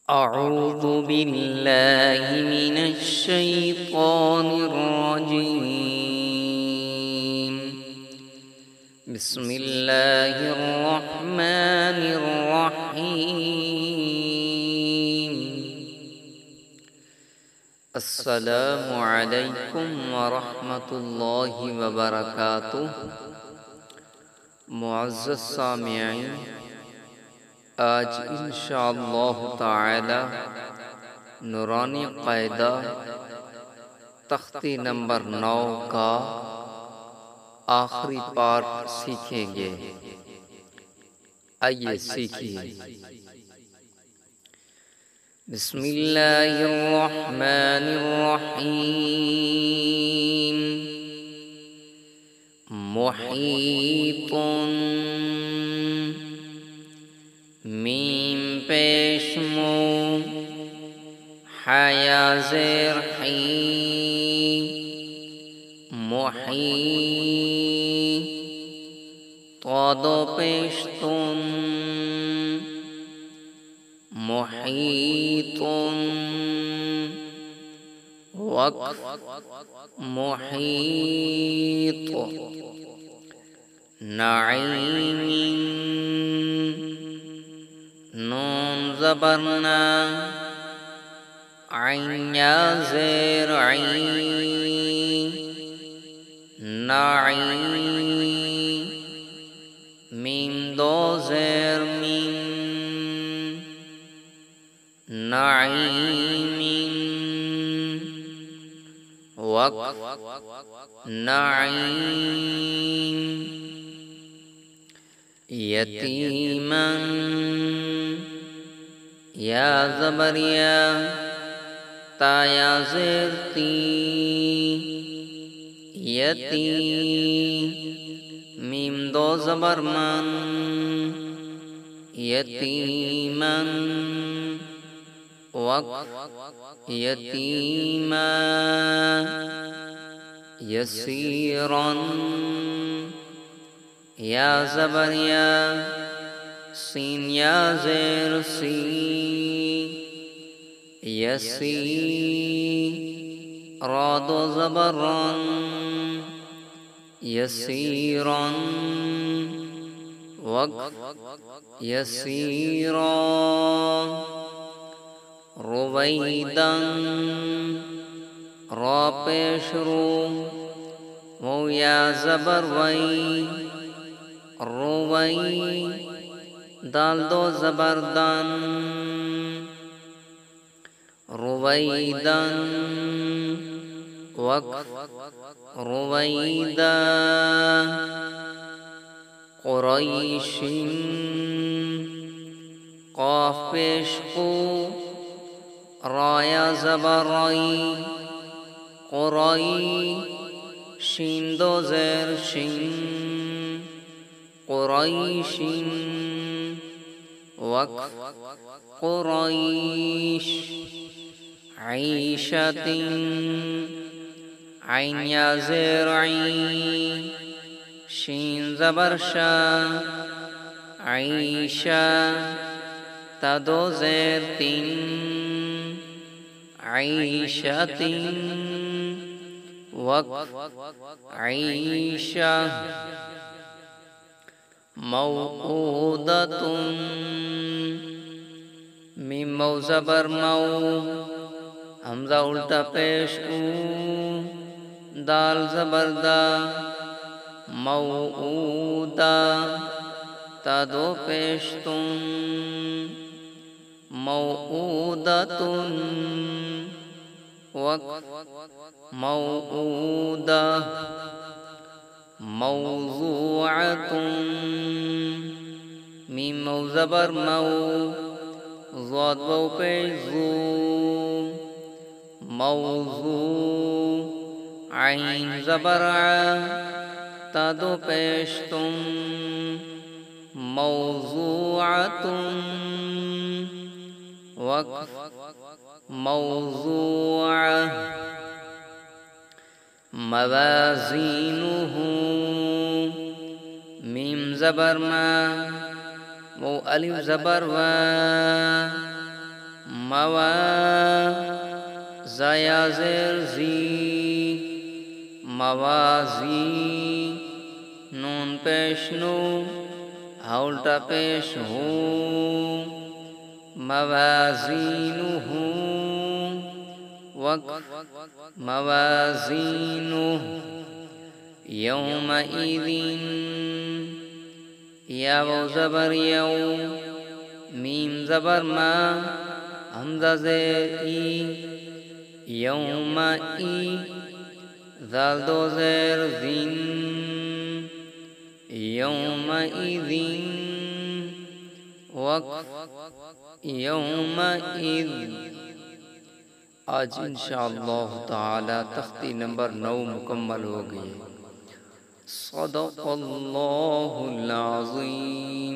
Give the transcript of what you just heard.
أعوذ بالله من الشيطان الرجيم. بسم الله الرحمن الرحيم. السلام عليكم ورحمة الله وبركاته. मुअज़्ज़ज़ सामिईन, आज इंशाअल्लाह ताला नूरानी क़ायदा तख्ती नंबर 9 का आखिरी पार्ट सीखेंगे। आइए सीखिए। बिस्मिल्लाहिर्रहमानिर्रहीम। मुहीतुन मीम पेशमो हया ज़ेर ही मुही तोदो पेशतुन मुहीतुन वक़्फ़ मुहीत नाईमिन नून ज़बरना आइन या ज़ेर नाई मीम दो ज़ेर मीम नाईमिन वक़्फ़ नाईम यतीमन या ज़बरिया ताया ज़ेर ती यती मीम दो ज़बर मन यतीमन वक़्फ़ यतीमा यसीरन या ज़बरिया सीन या ज़ेर सी यसी रा दो ज़बरन यसीरन वक़्फ़ यसीरा रुवैदन रा पेश रू वो या ज़बर वई रुवई दाल दो ज़बरदन रुवैदन वक़्फ़ रुवैदा क़ुरैशिन क़ाफ़ पेश क़ू राया ज़बरई क़ुरई शीन दो ज़ेर शिन क़ुरैशिन वक़्फ़ क़ुरैश ऐशतिन ऐन या ज़ेर शीन ज़बर शा ऐशा ता दो ज़ेर तीन ऐशतिन वक़्फ़ ऐशा मौऊदतुन मीम मौ ज़बर मौ हमज़ा उल्टा पेश ऊ दाल ज़बरदा मौऊदा ता दो पेश तुन मौऊदतुन वक़्फ़ मौऊदा मौज़ूअतुन मीम मौ ज़बर मौ ज़ाद वौ पेश ज़ू मौज़ू आइन ज़बर ता दो पेश तुम मौज़ूअतुन वक़्फ़ मौज़ूअ मवाज़ीनुहु मीम ज़बर मा वो अलिफ ज़बर व मवा ज़याज़ेर ज़ी मवाज़ी नून पेश नू हाउल्टा पेश हू मवाज़ीनुहु वक़्फ़ मवाज़ीनुहु यौमइज़िन या वो ज़बर यौ मीम ज़बर मा हमज़ा ज़ेर ई यौमई ज़ाल दो ज़ेर ज़िन यौमइज़िन वक़्फ़ यौमइज़। आज इंशाअल्लाह ताला तख्ती नंबर 9 मुकम्मल हो गई। सदक़ल्लाहुल अज़ीम।